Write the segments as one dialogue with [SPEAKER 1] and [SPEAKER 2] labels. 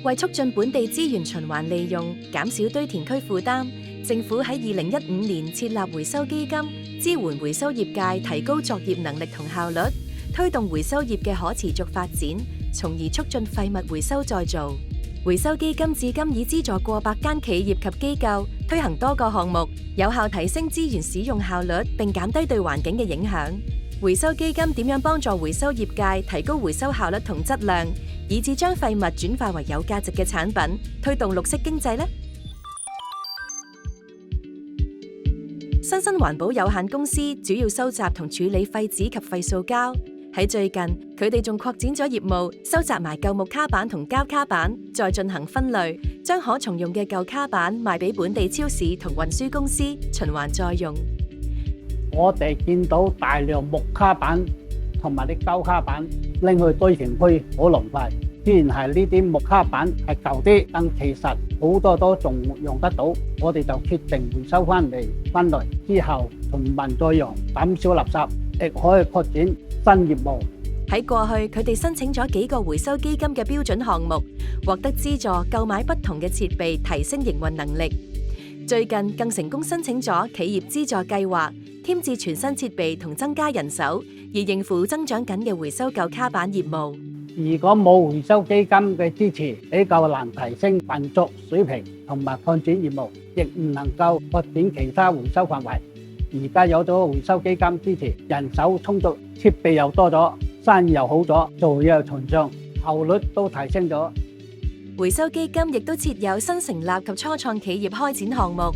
[SPEAKER 1] 為促進本地資源循環利用，減少堆填區負擔，政府喺2015年設立回收基金，支援回收業界提高作業能力同效率，推動回收業嘅可持續發展，從而促進廢物回收再造。回收基金至今已資助過百間企業及機構，推行多個項目，有效提升資源使用效率，並減低對環境嘅影響。回收基金點樣幫助回收業界提高回收效率同質量，以至將廢物轉化為有價值嘅產品，推動綠色經濟呢？新生環保有限公司主要收集同處理廢紙及廢塑膠。喺最近，佢哋仲擴展咗業務，收集埋舊木卡板同膠卡板，再進行分類，將可重用嘅舊卡板賣俾本地超市同運輸公司，循環再用。
[SPEAKER 2] 我哋見到大量木卡板同埋啲膠卡板拎去堆填區好浪費。雖然係呢啲木卡板係舊啲，但其實好多都仲用得到。我哋就決定回收翻嚟分類之後，循環再用，減少垃圾，亦可以擴展新業務。
[SPEAKER 1] 喺過去，佢哋申請咗幾個回收基金嘅標準項目，獲得資助購買不同嘅設備，提升營運能力。最近更成功申請咗企業資助計劃，添置全新設備同增加人手，以應付增長緊嘅回收舊卡板業務。
[SPEAKER 2] 如果冇回收基金嘅支持，比較難提升運作水平同埋擴展業務，亦唔能夠發展其他回收範圍。而家有咗回收基金支持，人手充足，設備又多咗，生意又好咗，做嘢又順暢，效率都提升咗。
[SPEAKER 1] 回收基金亦都設有新成立及初創企業開展項目，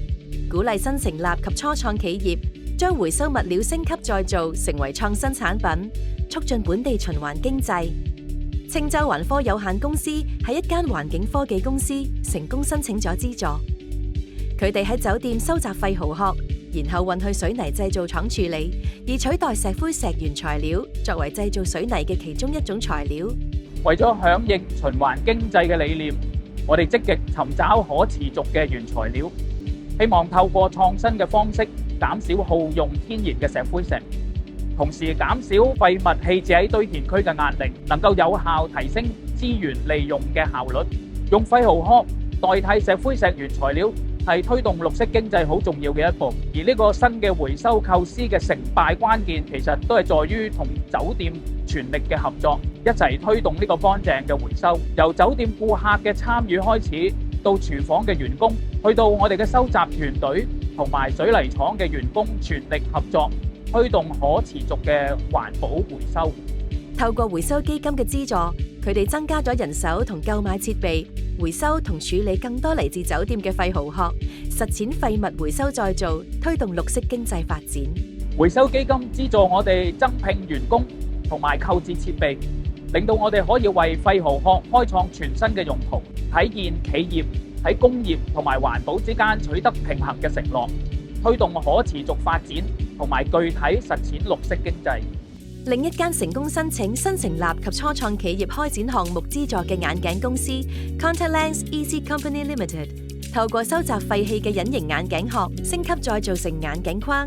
[SPEAKER 1] 鼓勵新成立及初創企業將回收物料升級再造成為創新產品，促進本地循環經濟。青州環科有限公司係一間環境科技公司，成功申請咗資助。佢哋喺酒店收集廢蠔殼，然後運去水泥製造廠處理，以取代石灰石原材料，作為製造水泥嘅其中一種材料。
[SPEAKER 3] 為咗響應循環經濟嘅理念，我哋積極尋找可持續嘅原材料，希望透過創新嘅方式減少耗用天然嘅石灰石，同時減少廢物棄置喺堆填區嘅壓力，能夠有效提升資源利用嘅效率。用廢蠔殼代替石灰石原材料係推動綠色經濟好重要嘅一步。而呢個新嘅回收構思嘅成敗關鍵，其實都係在於同酒店全力嘅合作，一齊推動呢個乾淨嘅回收。由酒店顧客嘅參與開始，到廚房嘅員工，去到我哋嘅收集團隊同埋水泥廠嘅員工，全力合作，推動可持續嘅環保回收。
[SPEAKER 1] 透過回收基金嘅資助，佢哋增加咗人手同購買設備，回收同處理更多嚟自酒店嘅廢蠔殼，實踐廢物回收再造，推動綠色經濟發展。
[SPEAKER 3] 回收基金資助我哋增聘員工同埋購置設備，令到我哋可以為廢蠔殼開創全新嘅用途，體現企業喺工業同埋環保之間取得平衡嘅承諾，推動可持續發展同埋具體實踐綠色經濟。
[SPEAKER 1] 另一間成功申請新成立及初創企業開展項目資助嘅眼鏡公司 Contact Lens Easy Company Limited， 透過收集廢棄嘅隱形眼鏡殼，升級再造成眼鏡框。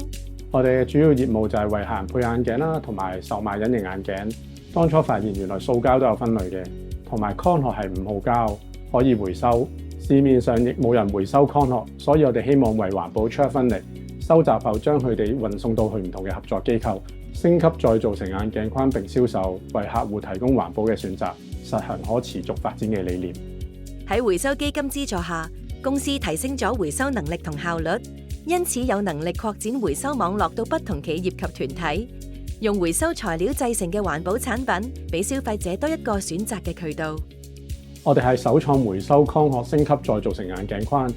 [SPEAKER 4] 我哋嘅主要業務就係為客人配眼鏡啦，同埋售賣隱形眼鏡。當初發現原來塑膠都有分類嘅，同埋 con 殼係5號膠，可以回收。市面上亦冇人回收 con 殼，所以我哋希望為環保出一分力，收集後將佢哋運送到去唔同嘅合作機構，升級再造成眼鏡框並銷售，為客戶提供環保嘅選擇，實行可持續發展嘅理念。
[SPEAKER 1] 喺回收基金資助下，公司提升咗回收能力同效率，因此有能力擴展回收網絡到不同企業及團體，用回收材料製成嘅環保產品，俾消費者多一個選擇嘅渠道。
[SPEAKER 4] 我哋係首創回收康殼升級再造成眼鏡框，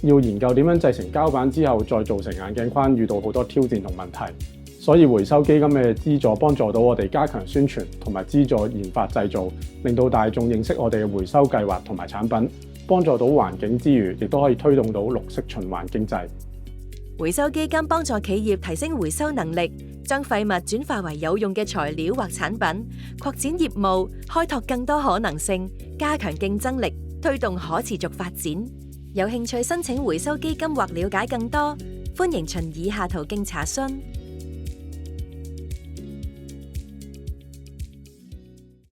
[SPEAKER 4] 要研究點樣製成膠板之後再造成眼鏡框，遇到好多挑戰同問題。所以回收基金嘅資助幫助到我哋加強宣傳同埋資助研發製造，令到大眾認識我哋嘅回收計劃同埋產品，幫助到環境之餘，亦都可以推動到綠色循環經濟。
[SPEAKER 1] 回收基金幫助企業提升回收能力，將廢物轉化為有用嘅材料或產品，擴展業務，開拓更多可能性，加強競爭力，推動可持續發展。有興趣申請回收基金或了解更多，歡迎循以下途徑查詢。